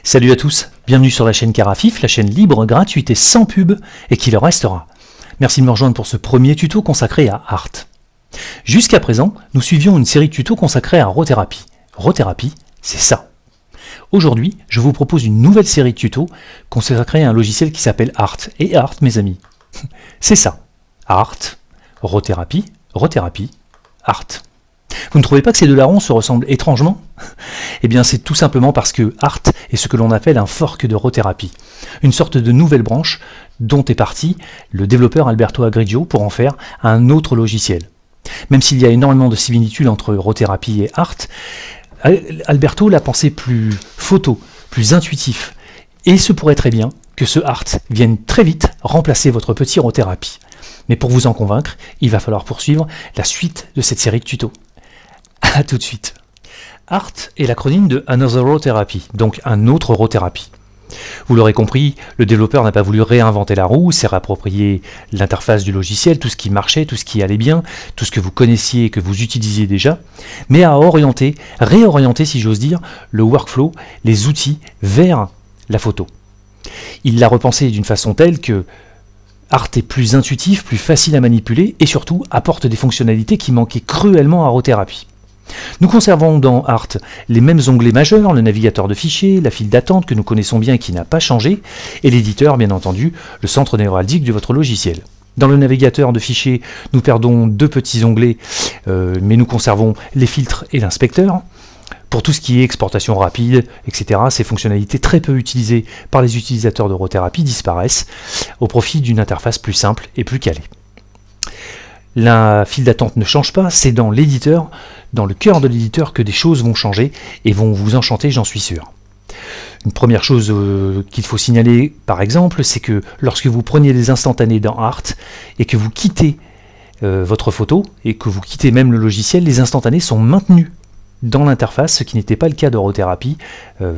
Salut à tous, bienvenue sur la chaîne Carafif, la chaîne libre, gratuite et sans pub, et qui le restera. Merci de me rejoindre pour ce premier tuto consacré à Art. Jusqu'à présent, nous suivions une série de tutos consacrés à Rothérapie. Rothérapie, c'est ça. Aujourd'hui, je vous propose une nouvelle série de tutos consacrée à un logiciel qui s'appelle Art. Et Art, mes amis, c'est ça. Art, Rothérapie, Rothérapie, Art. Vous ne trouvez pas que ces deux larrons se ressemblent étrangement? Eh bien c'est tout simplement parce que Art est ce que l'on appelle un fork de Rothérapie, une sorte de nouvelle branche dont est parti le développeur Alberto Agrigio pour en faire un autre logiciel. Même s'il y a énormément de similitudes entre Rothérapie et Art, Alberto l'a pensé plus photo, plus intuitif, et il se pourrait très bien que ce Art vienne très vite remplacer votre petit Rothérapie. Mais pour vous en convaincre, il va falloir poursuivre la suite de cette série de tutos. A tout de suite. Art est l'acronyme de Another Rothérapie, donc un autre Rothérapie. Vous l'aurez compris, le développeur n'a pas voulu réinventer la roue, s'est réapproprié l'interface du logiciel, tout ce qui marchait, tout ce qui allait bien, tout ce que vous connaissiez et que vous utilisiez déjà, mais a réorienté si j'ose dire, le workflow, les outils vers la photo. Il l'a repensé d'une façon telle que Art est plus intuitif, plus facile à manipuler et surtout apporte des fonctionnalités qui manquaient cruellement à Rothérapie. Nous conservons dans Art les mêmes onglets majeurs, le navigateur de fichiers, la file d'attente que nous connaissons bien et qui n'a pas changé, et l'éditeur bien entendu, le centre névralgique de votre logiciel. Dans le navigateur de fichiers, nous perdons deux petits onglets, mais nous conservons les filtres et l'inspecteur. Pour tout ce qui est exportation rapide, etc., ces fonctionnalités très peu utilisées par les utilisateurs de Rothérapie disparaissent au profit d'une interface plus simple et plus calée. La file d'attente ne change pas, c'est dans l'éditeur, dans le cœur de l'éditeur que des choses vont changer et vont vous enchanter, j'en suis sûr. Une première chose qu'il faut signaler, par exemple, c'est que lorsque vous preniez des instantanés dans Art et que vous quittez votre photo et que vous quittez même le logiciel, les instantanés sont maintenus dans l'interface, ce qui n'était pas le cas de Rothérapie,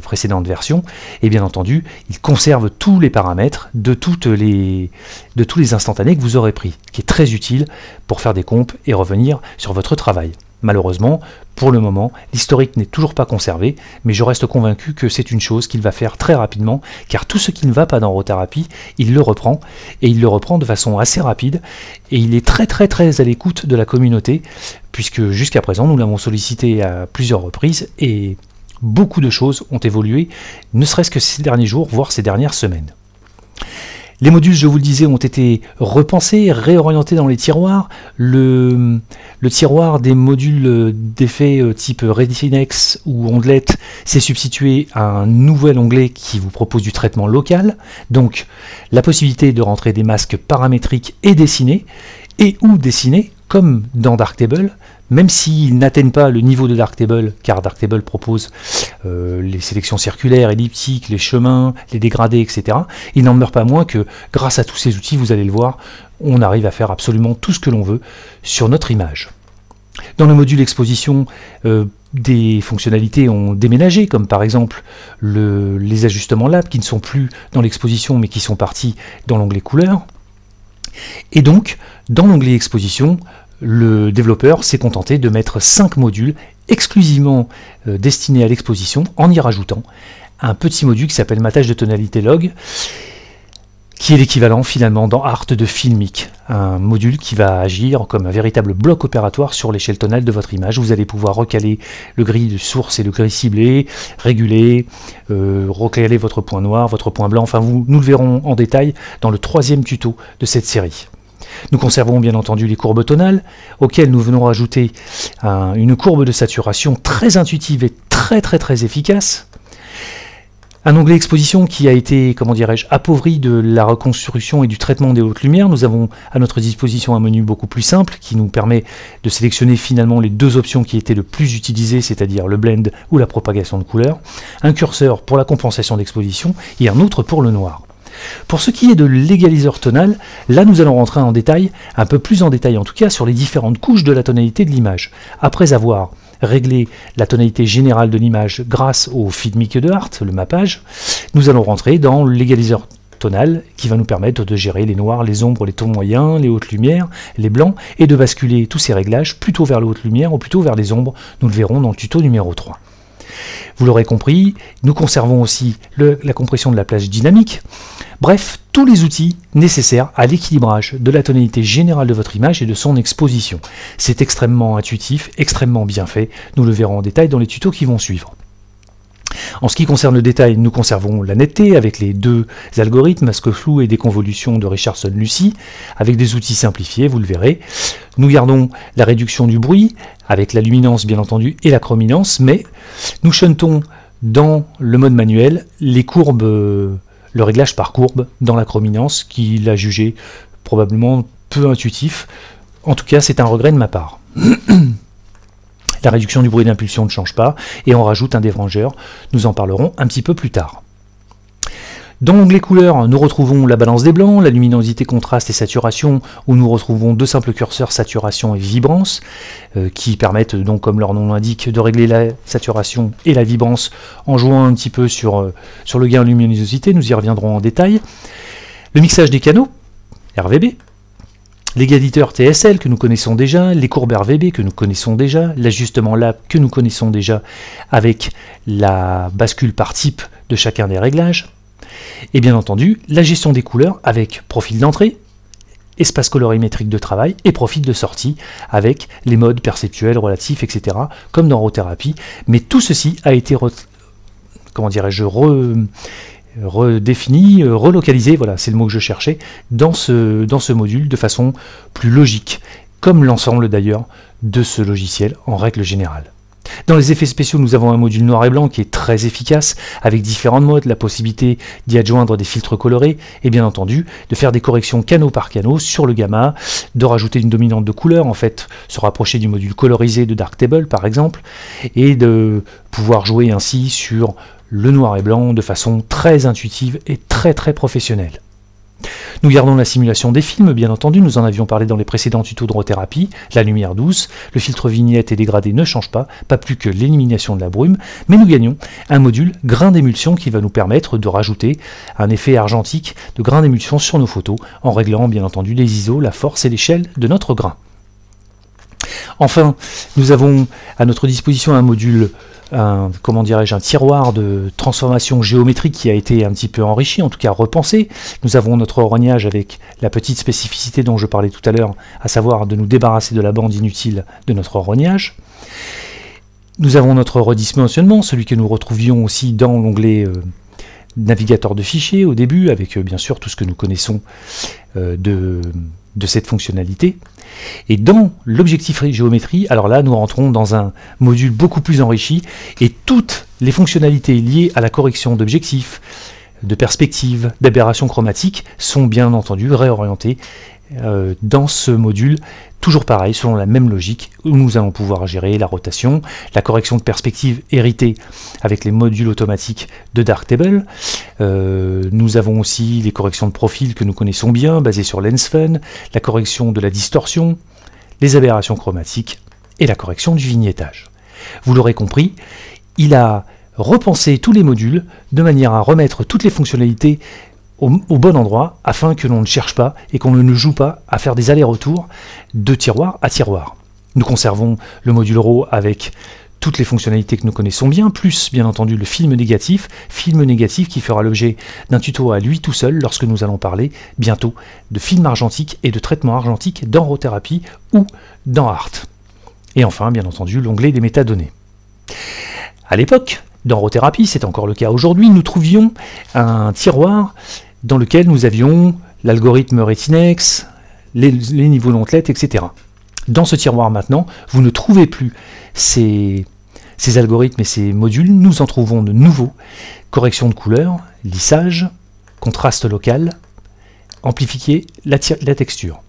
précédente version, et bien entendu, il conserve tous les paramètres de tous les instantanés que vous aurez pris, qui est très utile pour faire des comptes et revenir sur votre travail. Malheureusement, pour le moment, l'historique n'est toujours pas conservé, mais je reste convaincu que c'est une chose qu'il va faire très rapidement, car tout ce qui ne va pas dans Rothérapie, il le reprend, et il le reprend de façon assez rapide, et il est très à l'écoute de la communauté, puisque jusqu'à présent, nous l'avons sollicité à plusieurs reprises, et beaucoup de choses ont évolué, ne serait-ce que ces derniers jours, voire ces dernières semaines. Les modules, je vous le disais, ont été repensés, réorientés dans les tiroirs. Le tiroir des modules d'effets type Redinex ou Ondelet s'est substitué à un nouvel onglet qui vous propose du traitement local. Donc, la possibilité de rentrer des masques paramétriques et dessinés, ou dessinés, comme dans Darktable, même s'ils n'atteignent pas le niveau de Darktable, car Darktable propose les sélections circulaires, elliptiques, les chemins, les dégradés, etc. Il n'en demeure pas moins que, grâce à tous ces outils, vous allez le voir, on arrive à faire absolument tout ce que l'on veut sur notre image. Dans le module exposition, des fonctionnalités ont déménagé, comme par exemple les ajustements lab, qui ne sont plus dans l'exposition, mais qui sont partis dans l'onglet couleurs. Et donc, dans l'onglet exposition, le développeur s'est contenté de mettre 5 modules exclusivement destinés à l'exposition, en y rajoutant un petit module qui s'appelle matage de tonalité log, qui est l'équivalent finalement dans Art de Filmic, un module qui va agir comme un véritable bloc opératoire sur l'échelle tonale de votre image. Vous allez pouvoir recaler le gris de source et le gris ciblé, réguler, recaler votre point noir, votre point blanc, enfin nous le verrons en détail dans le 3e tuto de cette série. Nous conservons bien entendu les courbes tonales, auxquelles nous venons rajouter une courbe de saturation très intuitive et très efficace. Un onglet exposition qui a été, comment dirais-je, appauvri de la reconstruction et du traitement des hautes lumières. Nous avons à notre disposition un menu beaucoup plus simple qui nous permet de sélectionner finalement les deux options qui étaient le plus utilisées, c'est-à-dire le blend ou la propagation de couleurs, un curseur pour la compensation d'exposition et un autre pour le noir. Pour ce qui est de l'égaliseur tonal, là nous allons rentrer en détail, un peu plus en détail en tout cas, sur les différentes couches de la tonalité de l'image. Après avoir réglé la tonalité générale de l'image grâce au Filmic de Art, le mappage, nous allons rentrer dans l'égaliseur tonal qui va nous permettre de gérer les noirs, les ombres, les tons moyens, les hautes lumières, les blancs, et de basculer tous ces réglages plutôt vers les hautes lumières ou plutôt vers les ombres. Nous le verrons dans le tuto numéro 3. Vous l'aurez compris, nous conservons aussi la compression de la plage dynamique. Bref, tous les outils nécessaires à l'équilibrage de la tonalité générale de votre image et de son exposition. C'est extrêmement intuitif, extrêmement bien fait. Nous le verrons en détail dans les tutos qui vont suivre. En ce qui concerne le détail, nous conservons la netteté avec les deux algorithmes, masque flou et déconvolution de Richardson-Lucy, avec des outils simplifiés, vous le verrez. Nous gardons la réduction du bruit, avec la luminance bien entendu et la chrominance, mais nous shuntons dans le mode manuel les courbes, le réglage par courbe dans la chrominance, qu'il a jugé probablement peu intuitif. En tout cas, c'est un regret de ma part. La réduction du bruit d'impulsion ne change pas, et on rajoute un dérangeur. Nous en parlerons un petit peu plus tard. Dans l'onglet couleurs, nous retrouvons la balance des blancs, la luminosité, contraste et saturation, où nous retrouvons deux simples curseurs saturation et vibrance, qui permettent donc, comme leur nom l'indique, de régler la saturation et la vibrance en jouant un petit peu sur le gain en luminosité. Nous y reviendrons en détail. Le mixage des canaux, RVB. L'égaliteur TSL que nous connaissons déjà, les courbes RVB que nous connaissons déjà, l'ajustement lab que nous connaissons déjà avec la bascule par type de chacun des réglages, et bien entendu la gestion des couleurs avec profil d'entrée, espace colorimétrique de travail et profil de sortie avec les modes perceptuels, relatifs, etc. comme dans RAW-thérapie, mais tout ceci a été redéfini, relocalisé, voilà, c'est le mot que je cherchais, dans ce module de façon plus logique, comme l'ensemble d'ailleurs de ce logiciel en règle générale. Dans les effets spéciaux, nous avons un module noir et blanc qui est très efficace, avec différents modes, la possibilité d'y adjoindre des filtres colorés, et bien entendu, de faire des corrections canaux par canaux sur le gamma, de rajouter une dominante de couleur, en fait, se rapprocher du module colorisé de Darktable par exemple, et de pouvoir jouer ainsi sur le noir et blanc de façon très intuitive et très professionnelle. Nous gardons la simulation des films, bien entendu, nous en avions parlé dans les précédents tutos de RAW-thérapie, la lumière douce, le filtre vignette et dégradé ne change pas plus que l'élimination de la brume, mais nous gagnons un module grain d'émulsion qui va nous permettre de rajouter un effet argentique de grain d'émulsion sur nos photos, en réglant bien entendu les ISO, la force et l'échelle de notre grain. Enfin, nous avons à notre disposition un module, un tiroir de transformation géométrique qui a été un petit peu enrichi, en tout cas repensé. Nous avons notre rognage avec la petite spécificité dont je parlais tout à l'heure, à savoir de nous débarrasser de la bande inutile de notre rognage. Nous avons notre redimensionnement, celui que nous retrouvions aussi dans l'onglet navigateur de fichiers au début, avec bien sûr tout ce que nous connaissons de cette fonctionnalité. Et dans l'objectif géométrie, alors là nous rentrons dans un module beaucoup plus enrichi et toutes les fonctionnalités liées à la correction d'objectifs, de perspective, d'aberration chromatique sont bien entendu réorientées dans ce module, toujours pareil, selon la même logique, où nous allons pouvoir gérer la rotation, la correction de perspective héritée avec les modules automatiques de Darktable. Nous avons aussi les corrections de profil que nous connaissons bien, basées sur LensFun, la correction de la distorsion, les aberrations chromatiques et la correction du vignettage. Vous l'aurez compris, il a repensé tous les modules de manière à remettre toutes les fonctionnalités au bon endroit, afin que l'on ne cherche pas et qu'on ne joue pas à faire des allers-retours de tiroir à tiroir. Nous conservons le module RAW avec toutes les fonctionnalités que nous connaissons bien, plus bien entendu le film négatif qui fera l'objet d'un tuto à lui tout seul lorsque nous allons parler bientôt de film argentique et de traitement argentique dans RAW-thérapie ou dans Art. Et enfin, bien entendu, l'onglet des métadonnées. À l'époque, dans RAW-thérapie, c'est encore le cas aujourd'hui, nous trouvions un tiroir dans lequel nous avions l'algorithme Retinex, les niveaux longuelettes, etc. Dans ce tiroir maintenant, vous ne trouvez plus ces algorithmes et ces modules, nous en trouvons de nouveaux. Correction de couleur, lissage, contraste local, amplifier la texture.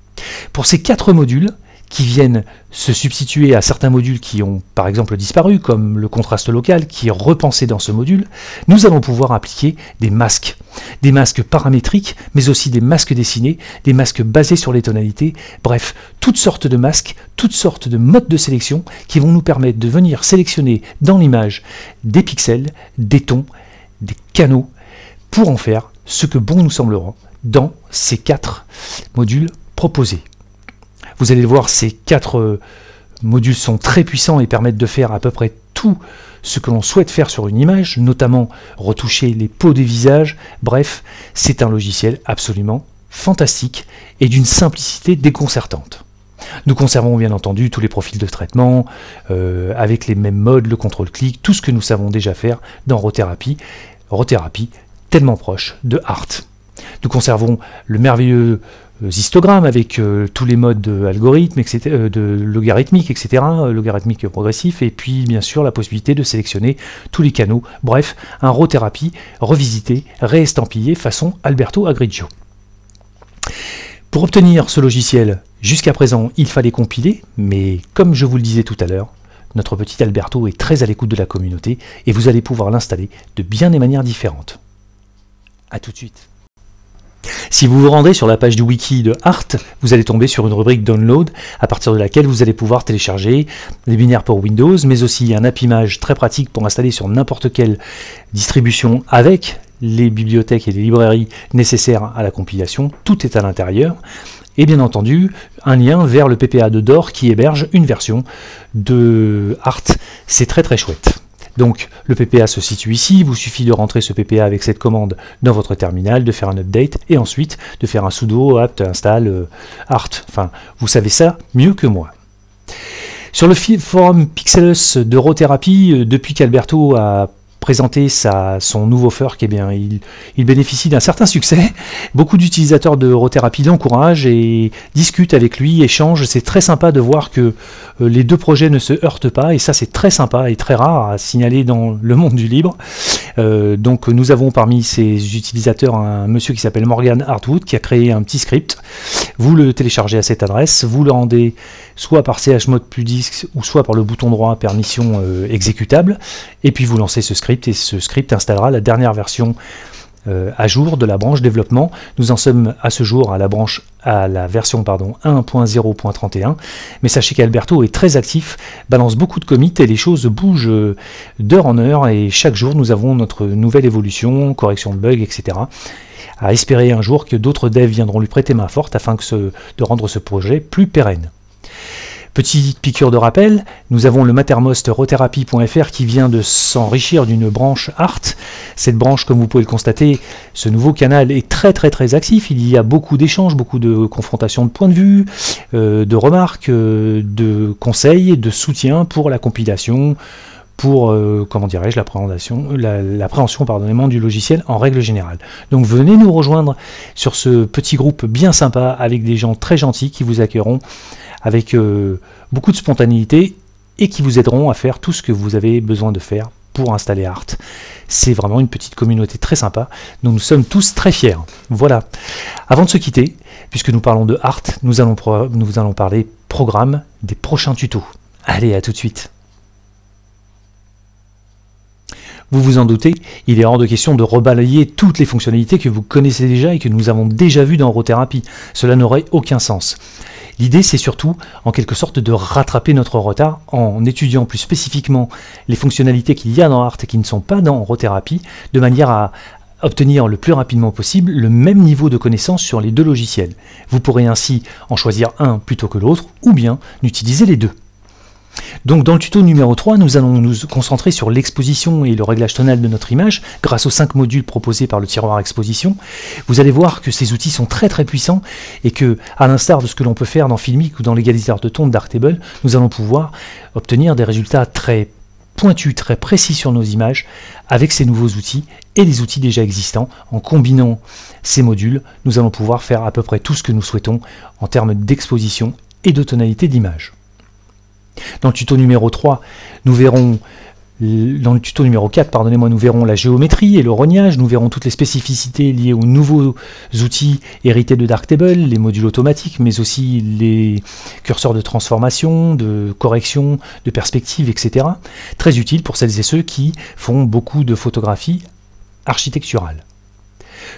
Pour ces 4 modules, qui viennent se substituer à certains modules qui ont par exemple disparu, comme le contraste local qui est repensé dans ce module, nous allons pouvoir appliquer des masques paramétriques, mais aussi des masques dessinés, des masques basés sur les tonalités, bref, toutes sortes de masques, toutes sortes de modes de sélection qui vont nous permettre de venir sélectionner dans l'image des pixels, des tons, des canaux, pour en faire ce que bon nous semblera dans ces 4 modules proposés. Vous allez le voir, ces 4 modules sont très puissants et permettent de faire à peu près tout ce que l'on souhaite faire sur une image, notamment retoucher les peaux des visages. Bref, c'est un logiciel absolument fantastique et d'une simplicité déconcertante. Nous conservons bien entendu tous les profils de traitement, avec les mêmes modes, le contrôle-clic, tout ce que nous savons déjà faire dans Rotherapy. Rotherapy, tellement proche de Art. Nous conservons le merveilleux histogramme avec tous les modes de logarithmique, etc., logarithmique progressif, et puis bien sûr la possibilité de sélectionner tous les canaux. Bref, un Rotherapy revisité, réestampillé façon Alberto Agrigio. Pour obtenir ce logiciel, jusqu'à présent, il fallait compiler, mais comme je vous le disais tout à l'heure, notre petit Alberto est très à l'écoute de la communauté et vous allez pouvoir l'installer de bien des manières différentes. A tout de suite. Si vous vous rendez sur la page du wiki de Art, vous allez tomber sur une rubrique Download, à partir de laquelle vous allez pouvoir télécharger les binaires pour Windows, mais aussi un AppImage très pratique pour installer sur n'importe quelle distribution avec les bibliothèques et les librairies nécessaires à la compilation. Tout est à l'intérieur. Et bien entendu, un lien vers le PPA de Dor qui héberge une version de Art. C'est très très chouette. Donc le PPA se situe ici, il vous suffit de rentrer ce PPA avec cette commande dans votre terminal, de faire un update et ensuite de faire un sudo apt install Art. Enfin, vous savez ça mieux que moi. Sur le forum Pixellus de Rotherapy, depuis qu'Alberto a présenté son nouveau fork, eh bien, il bénéficie d'un certain succès. Beaucoup d'utilisateurs de Rotherapy l'encouragent et discutent avec lui, échangent. C'est très sympa de voir que les deux projets ne se heurtent pas, et ça c'est très sympa et très rare à signaler dans le monde du libre. Donc nous avons parmi ces utilisateurs un monsieur qui s'appelle Morgan Hartwood qui a créé un petit script. Vous le téléchargez à cette adresse, vous le rendez soit par chmod plus disque ou soit par le bouton droit permission exécutable, et puis vous lancez ce script et ce script installera la dernière version à jour de la branche développement. Nous en sommes à ce jour à la version 1.0.31, mais sachez qu'Alberto est très actif, balance beaucoup de commits et les choses bougent d'heure en heure, et chaque jour nous avons notre nouvelle évolution, correction de bugs, etc. À espérer un jour que d'autres devs viendront lui prêter main forte afin de rendre ce projet plus pérenne. Petite piqûre de rappel, nous avons le Mattermost Rotherapy.fr qui vient de s'enrichir d'une branche Art. Cette branche, comme vous pouvez le constater, ce nouveau canal est très très très actif. Il y a beaucoup d'échanges, beaucoup de confrontations de points de vue, de remarques, de conseils, de soutien pour la compilation, pour comment dirais-je, l'appréhension du logiciel en règle générale. Donc venez nous rejoindre sur ce petit groupe bien sympa avec des gens très gentils qui vous accueilleront avec beaucoup de spontanéité et qui vous aideront à faire tout ce que vous avez besoin de faire pour installer Art. C'est vraiment une petite communauté très sympa, dont nous sommes tous très fiers. Voilà. Avant de se quitter, puisque nous parlons de Art, nous allons parler programme des prochains tutos. Allez, à tout de suite. Vous vous en doutez, il est hors de question de rebalayer toutes les fonctionnalités que vous connaissez déjà et que nous avons déjà vues dans Rotherapy. Cela n'aurait aucun sens. L'idée, c'est surtout, en quelque sorte, de rattraper notre retard en étudiant plus spécifiquement les fonctionnalités qu'il y a dans Art et qui ne sont pas dans Rotherapy, de manière à obtenir le plus rapidement possible le même niveau de connaissance sur les deux logiciels. Vous pourrez ainsi en choisir un plutôt que l'autre, ou bien utiliser les deux. Donc dans le tuto numéro 3, nous allons nous concentrer sur l'exposition et le réglage tonal de notre image grâce aux 5 modules proposés par le tiroir exposition. Vous allez voir que ces outils sont très très puissants et que, à l'instar de ce que l'on peut faire dans Filmic ou dans l'égaliseur de ton de Darktable, nous allons pouvoir obtenir des résultats très pointus, très précis sur nos images avec ces nouveaux outils et les outils déjà existants. En combinant ces modules, nous allons pouvoir faire à peu près tout ce que nous souhaitons en termes d'exposition et de tonalité d'image. Dans le tuto numéro 3, nous verrons, dans le tuto numéro 4, pardonnez-moi, nous verrons la géométrie et le rognage, nous verrons toutes les spécificités liées aux nouveaux outils hérités de Darktable, les modules automatiques, mais aussi les curseurs de transformation, de correction, de perspective, etc. Très utile pour celles et ceux qui font beaucoup de photographie architecturale.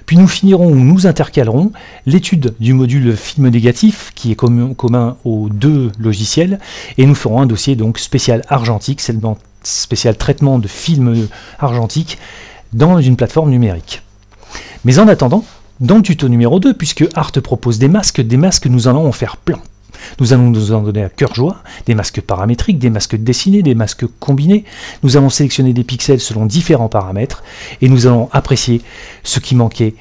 Puis nous finirons ou nous intercalerons l'étude du module film négatif qui est commun aux deux logiciels et nous ferons un dossier donc spécial argentique, spécial traitement de films argentiques dans une plateforme numérique. Mais en attendant, dans le tuto numéro 2, puisque Art propose des masques nous allons en faire plein. Nous allons nous en donner à cœur joie, des masques paramétriques, des masques dessinés, des masques combinés. Nous allons sélectionner des pixels selon différents paramètres et nous allons apprécier ce qui manquait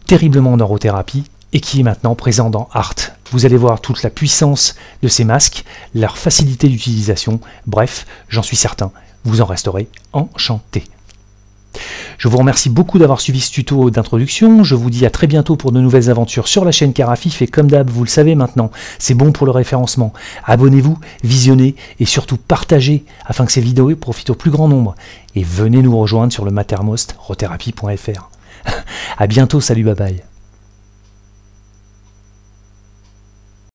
terriblement en orothérapie et qui est maintenant présent dans Art. Vous allez voir toute la puissance de ces masques, leur facilité d'utilisation, bref, j'en suis certain, vous en resterez enchanté. Je vous remercie beaucoup d'avoir suivi ce tuto d'introduction, je vous dis à très bientôt pour de nouvelles aventures sur la chaîne Carafif et comme d'hab, vous le savez maintenant, c'est bon pour le référencement. Abonnez-vous, visionnez et surtout partagez afin que ces vidéos profitent au plus grand nombre. Et venez nous rejoindre sur le Mattermost, rothérapie.fr. A bientôt, salut, bye bye.